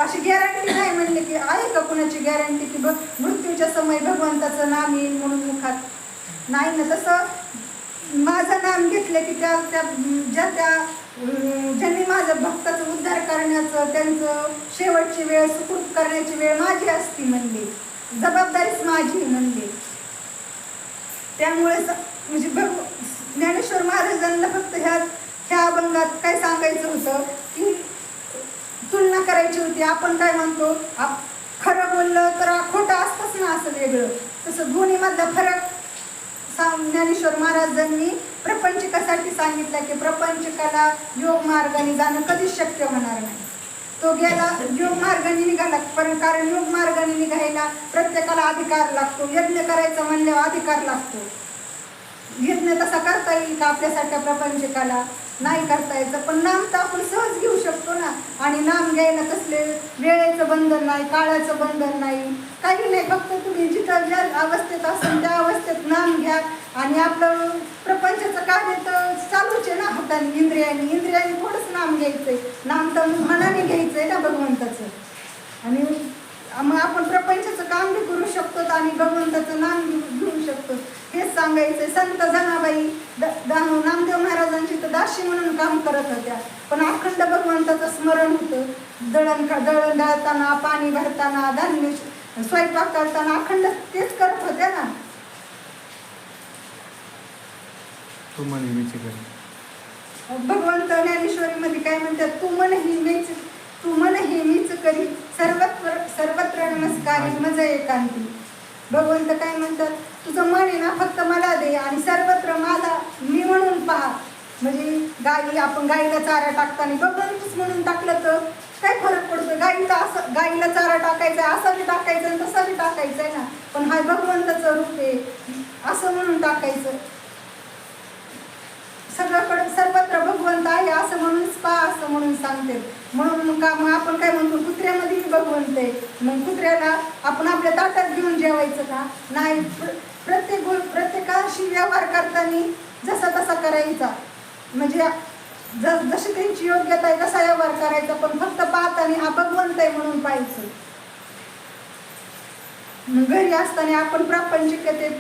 अशी गॅरंटी नाही म्हणले की आहे का कुणाची गॅरंटी की मृत्यूच्या समय भगवंताचं नाम येईल म्हणून मुखात नाही ना. तसं माझं नाम घेतलं की ज्यांनी माझं भक्ताचं उद्धार करण्याचं त्यांचं शेवटची वेळ सुखरूप करण्याची वेळ माझी असती म्हणली, जबाबदारीच माझी म्हणली. त्यामुळे म्हणजे ज्ञानेश्वर महाराजांना फक्त ह्या अभंगात काय सांगायचं होतं की तुलना करायची होती. आपण काय म्हणतो खरं बोललं तर खोटं असतंच ना असं वेगळं, तसं दोन्हीमधला फरक ज्ञानेश्वर महाराजांनी प्रपंचिकासाठी सांगितलं की प्रपंचिकाला योग मार्गाने जाणं कधीच शक्य होणार नाही. तो गेला योग मार्गाने निघाला, कारण योग मार्गाने निघायला प्रत्येकाला अधिकार लागतो. यज्ञ करायचा म्हणल्यावर अधिकार लागतो. यज्ञ तसा करता येईल का आपल्यासारख्या प्रपंचिकाला? नाही करता यायचं. पण नाम तर आपण सहज घेऊ शकतो ना. आणि नाम घ्यायला कसले वेळेचं बंधन नाही, काळाचं बंधन नाही, काही नाही. फक्त तुम्ही जिथं ज्या अवस्थेत असेल त्या अवस्थेत नाम घ्या. आणि आपलं प्रपंचाचं कार्य तर चालूच आहे ना हाताने इंद्रियाने थोडंच नाम घ्यायचंय. नाम तर मनाने घ्यायचंय ना भगवंताचं. आणि मग आपण प्रपंचाचं काम बी करू शकतो आणि भगवंताचं नाम घेऊ शकतो. हेच सांगायचंय. संत जनाबाई नामदेव महाराजांची तर दासी म्हणून काम करत होत्या, पण अखंड भगवंताचं स्मरण होतं. दळण दळताना, पाणी भरताना, धान्य स्वयंपाक करताना अखंड तेच करत होत्या ना. भगवंत ज्ञानेश्वरीमध्ये काय म्हणतात, तू मन हे मीच करी सर्वत्र नमस्कारी मज एकांती. भगवंत काय म्हणतात, तुझं मन आहे ना फक्त मला दे आणि सर्वत्र माझा मी म्हणून पहा. म्हणजे आपण गाईला चारा टाकताना भगवंतच म्हणून टाकलं तर काय फरक पडतो? गाईला चारा टाकायचा असा बी टाकायचा आणि तसा बी टाकायचा आहे ना. पण हा भगवंताचं रूप आहे असं म्हणून टाकायचं. सगळीकडे सर्वत्र भगवंत आहे असं म्हणूनच पहा असं म्हणून सांगते. म्हणून मग आपण काय म्हणतो, कुत्र्यामध्ये भगवंत आहे. मग कुत्र्याला आपण आपल्या ताटात घेऊन जेवायचं का? नाही. प्रत्येकाशी व्यवहार करताना जसा तसा करायचा. म्हणजे जशी त्यांची योग्यता आहे तसा व्यवहार करायचा, पण फक्त पाहताना हा भगवंत आहे म्हणून पाहायचं. घरी असताना आपण प्रापंचिकतेत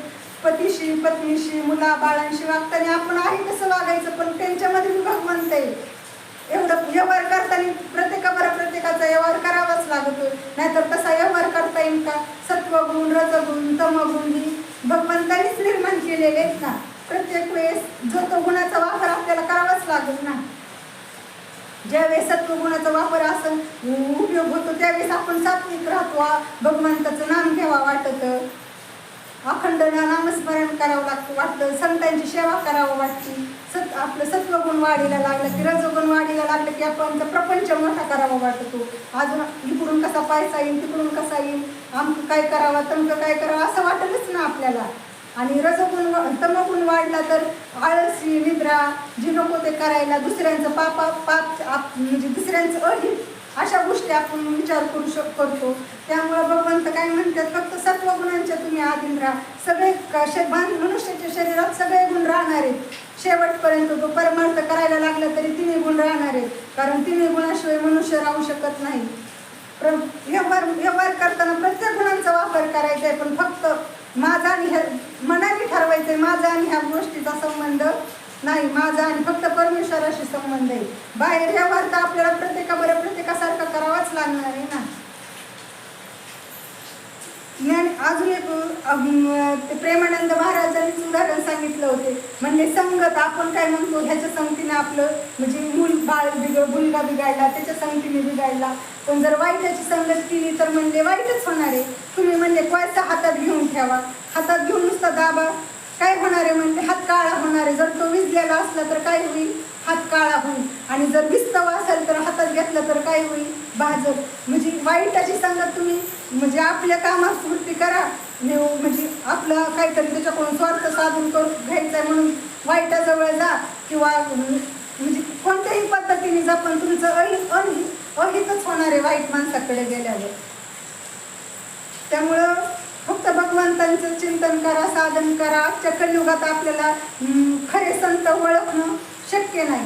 पतीशी पत्नीशी मुला बाळांशी वागताना आपण आहे तसं वागायचं, पण त्यांच्यामध्ये मी भगवंत आहे एवढं व्यवहार करताना प्रत्येकाचा व्यवहार करावाच लागतो. नाहीतर तसा व्यवहार करता येईल का? सत्वगुण रजगुण तमगुण ही भगवंतानीच निर्माण केलेले आहेत ना. प्रत्येक वेळेस जो तो गुणाचा वापर आपल्याला करावाच लागेल ना. ज्यावेळेस सत्वगुणाचा वापर असं उपयोग होतो त्यावेळेस आपण सात्विक राहतो, भगवंताचं नाम घ्यावा वाटतं, अखंड नामस्मरण करावं वाटतं, संतांची सेवा करावं वाटते. आपलं सत्वगुण वाढीला लागलं की रजगुण वाढीला लागलं की आपण प्रपंच मोठा करावा वाटतो. अजून इकडून कसा पैसा येईल तिकडून कसा येईल, आमचं काय करावं तमकं काय करावं असं वाटेलच ना आपल्याला. आणि रजगुण तमगुण वाढला तर आळसी निद्रा जी नको ते करायला, दुसऱ्यांचं पाप म्हणजे दुसऱ्यांचं अहित अशा गोष्टी आपण विचार करतो. त्यामुळं भगवंत काय म्हणतात, फक्त सत्वगुणांच्या तुम्ही अधीन राहा. सगळे मनुष्याच्या शरीरात सगळे गुण राहणार आहेत. शेवटपर्यंत तो परमार्थ करायला लागला तरी तिन्ही गुण राहणार आहेत, कारण तिन्ही गुणाशिवाय मनुष्य राहू शकत नाही. व्यवहार करताना प्रत्येक गुणांचा वापर करायचा आहे, पण फक्त माझा आणि ह्या मनाने ठरवायचंय माझा आणि ह्या गोष्टीचा संबंध नाही, माझा आणि फक्त परमेश्वराशी संबंध आहे. बाहेर व्यवहार तर आपल्याला प्रत्येकासारखा करावाच लागणार आहे ना. अजून एक प्रेमानंद महाराजांनी उदाहरण सांगितलं होते. म्हणजे संगत आपण काय म्हणतो, ह्याच्या संगतीने आपलं म्हणजे मुलगा बिघडला, त्याच्या संगतीने बिघडला. पण जर वाईटाची संगत केली तर म्हणजे वाईटच होणार आहे. तुम्ही म्हणजे कोळसा हातात घेऊन ठेवा, हातात घेऊन नुसता दाबा, काय होणार आहे म्हणजे हात काळा होणार आहे. जर तो विजलेला असला तर काय होईल, हात काळा होईल. आणि जर विस्तव असेल तर हातात घेतलं तर काय होईल, भाजत. म्हणजे वाईटाची संगत तुम्ही म्हणजे आपल्या कामापुरती करा, म्हणजे आपलं काहीतरी त्याच्याकडून स्वार्थ साधून करून घ्यायचं आहे म्हणून वाईटाजवळ जा, किंवा म्हणजे कोणत्याही पद्धतीने जा, पण तुमचं अहितच होणार आहे वाईट माणसाकडे गेल्यावर. त्यामुळं फक्त भगवंतांचं चिंतन करा, साधन करा. आजच्या कलियुगात आपल्याला खरे संत ओळखणं शक्य नाही,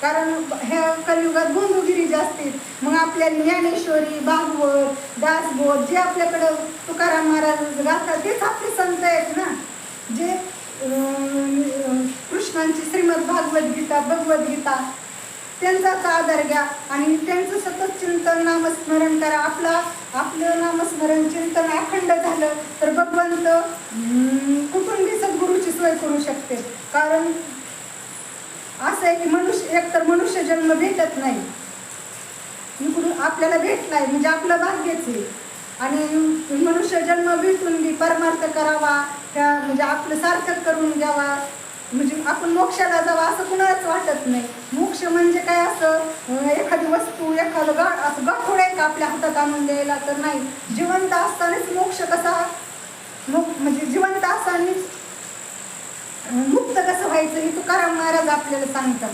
कारण ह्या कलियुगात गुंडगिरी जास्त आहेत. मग आपल्याला ज्ञानेश्वरी, भागवत, दासबोध जे आपल्याकडं तुकाराम महाराज गातात तेच आपले संत आहेत ना. जे कृष्णांची श्रीमद भागवत गीता, भगवद्गीता त्यांचाच आधार घ्या आणि त्यांचं सतत चिंतन नामस्मरण करा. आपलं नामस्मरण चिंतन अखंड झालं तर भगवंत कुठूनही सद्गुरूची सोय करू शकते. कारण असं आहे की एकतर मनुष्य जन्म भेटत नाही, इकडून आपल्याला भेटलाय म्हणजे आपलं भाग्यच आहे. आणि मनुष्य जन्म भेटून बी परमार्थ करावा, म्हणजे आपलं सार्थक करून घ्यावा, म्हणजे आपण मोक्षाला जावं असं कुणालाच वाटत नाही. मोक्ष म्हणजे काय असं एखादी वस्तू एखादं असं गाठोड आहे का आपल्या हातात आणून द्यायला, तर नाही. जिवंत असतानाच मोक्ष कसा म्हणजे जिवंत असतानाच मुक्त कसं व्हायचं हे तुकाराम महाराज आपल्याला सांगतात.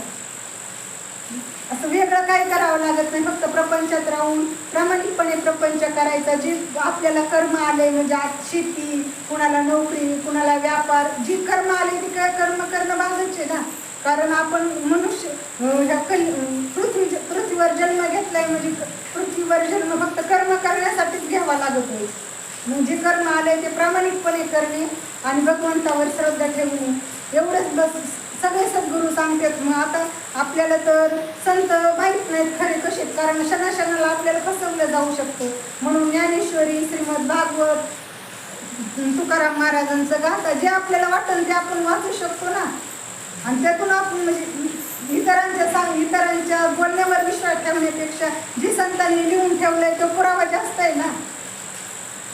असं वेगळं काय करावं लागत नाही, फक्त प्रपंचात राहून प्रामाणिकपणे प्रपंच करायचा. जे आपल्याला कर्म आले म्हणजे शेती, कुणाला नोकरी, कुणाला व्यापार, जी कर्म आले ती काय कर्म करणं भागच आहे ना. कारण आपण मनुष्य पृथ्वीवर जन्म घेतलाय म्हणजे पृथ्वीवर जन्म फक्त कर्म करण्यासाठीच घ्यावा लागत आहे. म्हणजे कर्म आले ते प्रामाणिकपणे करणे आणि भगवंतावर श्रद्धा ठेवणे, एवढंच बस. सगळे सद्गुरू सांगतात. मग आता आपल्याला तर संत माहीत नाहीत खरे कसे, कारण क्षणाक्षणाला आपल्याला फसवलं जाऊ शकतं. म्हणून ज्ञानेश्वरी, श्रीमद भागवत, तुकाराम महाराजांचं गाथा जे आपल्याला वाटेल ते आपण वाचू शकतो ना. आणि त्यातून आपण म्हणजे इतरांच्या बोलण्यावर विश्वास ठेवण्यापेक्षा जी संतांनी लिहून ठेवलंय तो पुरावा जास्त आहे ना.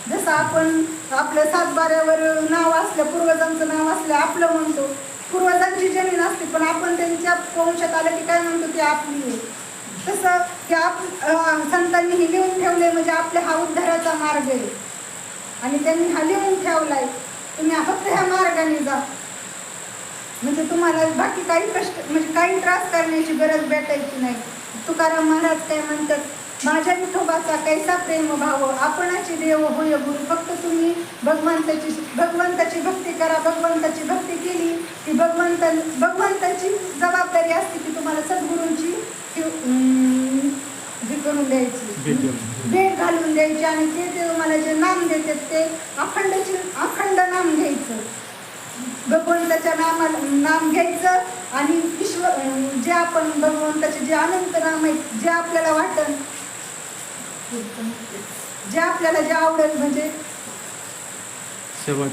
जसं आपण आपल्या सातबाऱ्यावर नाव असलं, पूर्वजांचं नाव असलं आपलं म्हणतो. पूर्वजांची जमीन असते पण आपण त्यांच्या वंशात आलं की काय म्हणतो ती आपली आहे. तसं की संतांनी हे लिहून ठेवले म्हणजे आपल्या हा उद्धाराचा मार्ग आहे आणि त्यांनी हा लिहून ठेवलाय. तुम्ही फक्त ह्या मार्गाने जा म्हणजे तुम्हाला बाकी काही कष्ट म्हणजे काही त्रास करण्याची गरज भेटायची नाही. तुकाराम महाराज काय म्हणतात, माझ्या विठोबाचा कैसा प्रेम भाव आपणाची देव होय गुरु. फक्त तुम्ही भगवंताची भक्ती करा. भगवंताची भक्ती केली की भगवंताची जबाबदारी असते की तुम्हाला सद्गुरूंची हे करून द्यायची, भेट घालून द्यायची. आणि ते तुम्हाला जे नाम देतात ते अखंड नाम घ्यायचं. भगवंताच्या नाम घ्यायचं आणि जे आपण भगवंताचे जे अनंत नाम आहेत, जे आपल्याला वाटतं, जे आपल्याला जे आवडेल, म्हणजे सेवा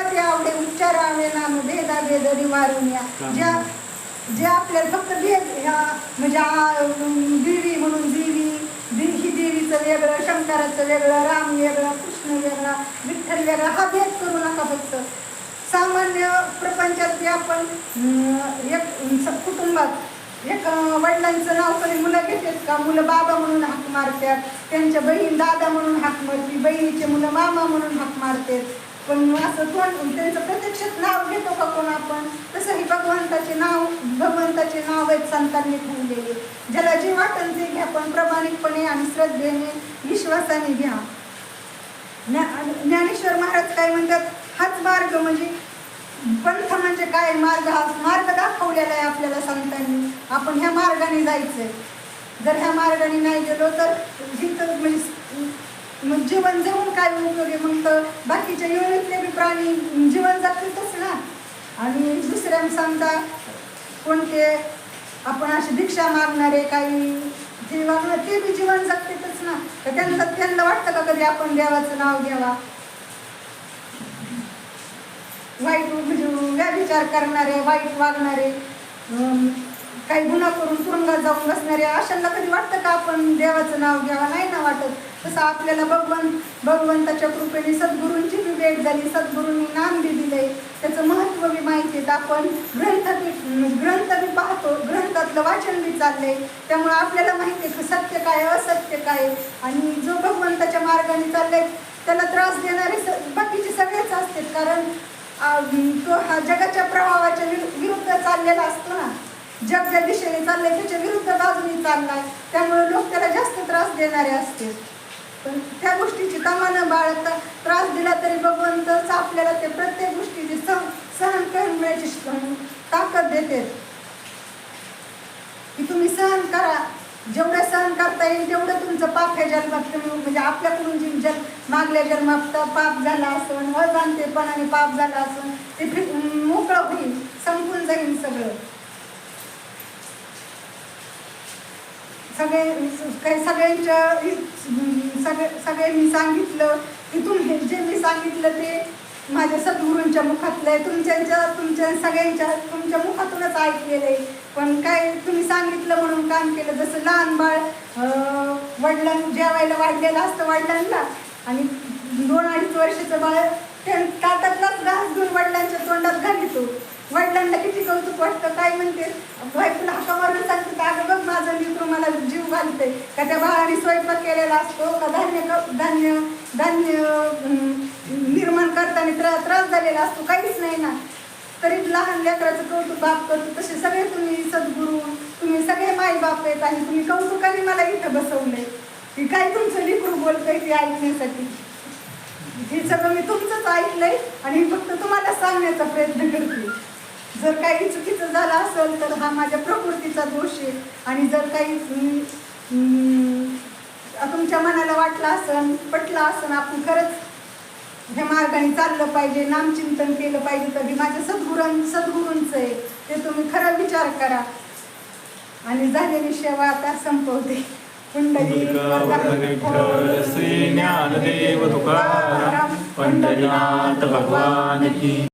ते आवडे उच्चारावे नाम भेदा भेद निवारून या. जे आपल्याला फक्त भेद ह्या म्हणजे देवी म्हणून ही देवीचं वेगळं, शंकराचं वेगळं, राम वेगळं, कृष्ण वेगळा, विठ्ठल वेगळा, हा भेद करू नका. फक्त सामान्य प्रपंचात आपण एक कुटुंबात एक वडिलांचं नाव कधी मुलं घेतात का? मुलं बाबा म्हणून हाक मारतात, त्यांच्या बहीण दादा म्हणून हाक मारते, बहिणीचे मुलं मामा म्हणून हाक मारतात. पण असं कोण त्यांचं प्रत्यक्षात नाव घेतो का कोण आपण? तसंही भगवंताचे नाव आहेत संतांनी ठेवलेले. ज्याला जे वाटेल ते घ्या, पण प्रामाणिकपणे आणि श्रद्धेने विश्वासाने घ्या. ज्ञानेश्वर महाराज काय म्हणतात? हाच मार्ग म्हणजे पंथ म्हणजे काय? मार्ग, हा मार्ग दाखवलेला आहे आपल्याला संतांनी. आपण ह्या मार्गाने जायचंय. जर ह्या मार्गाने नाही गेलो तर मग जीवन जगून काय उपयोग आहे? मग तर बाकीच्या योनीतले बी प्राणी जीवन जगतातच ना. आणि दुसऱ्या समजा कोणते आपण असे भिक्षा मागणारे काही जे वागणार ते बी जीवन जगतातच ना. तर त्यांना वाटतं का कधी आपण देवाचं नाव घ्यावा? वाईट म्हणजे व्यभिचार करणारे, वाईट वागणारे, काही गुन्हा करून तुरुंगात जाऊन बसणारे अशांना कधी वाटतं का आपण देवाचं नाव घ्यावं? नाही ना वाटत. तसं आपल्याला भगवंताच्या कृपेने सद्गुरूंची बी भेट झाली, सद्गुरूंनी नाम बी दिलंय, त्याचं महत्त्व बी माहिती आहे. आपण ग्रंथ बी पाहतो, ग्रंथातलं वाचन बी चाललंय. त्यामुळे आपल्याला माहिती आहे की सत्य काय, असत्य काय. आणि जो भगवंताच्या मार्गाने चाललाय त्याला त्रास देणारे बाकीचे सगळेच असतात. कारण तो हा जगाच्या प्रभावाच्या विरुद्ध चाललेला असतो ना. जग ज्या दिशेने चाललंय त्याच्या विरुद्ध बाजूने चाललाय. त्यामुळे लोक त्याला जास्त त्रास देणारे असते. पण त्या गोष्टीची तमा न बाळगता त्रास दिला तरी भगवंतच आपल्याला ते प्रत्येक गोष्टीची सहन करण्याची ताकद देते की तुम्ही सहन करा. जेवढं सहन करता येईल तेवढं तुमचं पाप ह्या जन्मात तुम्ही म्हणजे आपल्याकडून जे मागल्या जन्मात पाप झाला असून, अजाणतेपणाने पाप झाला असून ते मोकळं होईल, संपून जाईल सगळं. सगळ्यांनी सांगितलं की जे मी सांगितलं ते माझ्या सद्गुरूंच्या मुखातलं आहे. तुमच्या सगळ्यांच्या मुखातूनच ऐकलेलं आहे. पण काय तुम्ही सांगितलं म्हणून काम केलं. जसं लहान बाळ वडिलांना जेवायला वाढलेलं असतं वडिलांना, आणि 2-2.5 वर्षाचं बाळ ताटातलाच घास घेऊन वडिलांच्या तोंडात घालितो. वडिलांना किती कौतुक वाटतं. काय म्हणते, बायकोला हाका मारून सांगते का अगं बघ माझं लेकरू मला जीव घालते का? त्या बाळाने स्वयंपाक केलेला असतो का? धान्य निर्माण करताना त्रास झालेला असतो? काहीच नाही ना. तरी लहान लेकराचं कौतुक बाप करतो. तसे सगळे तुम्ही सद्गुरू, तुम्ही सगळे माईबाप आहेत आणि तुम्ही कौतुकाने मला इथं बसवलंय की काय तुमचं लेकरू बोलतंय ते ऐकण्यासाठी. हे सगळं मी तुमचंच ऐकलंय आणि फक्त तुम्हाला सांगण्याचा प्रयत्न करते. जर काही चुकीचं झालं असेल तर हा माझ्या प्रकृतीचा दोष आहे. आणि जर काही तुमच्या मनाला वाटलं असेल, पटलं असेल, आपण खरंच ह्या मार्गाने चाललं पाहिजे, नामचिंतन केलं पाहिजे, तरी माझ्या सद्गुरूंचं आहे ते तुम्ही खरं विचार करा. आणि झालेली सेवा आता संपवते. श्री ज्ञानदेव तुकाराम पंढरीनाथ भगवान की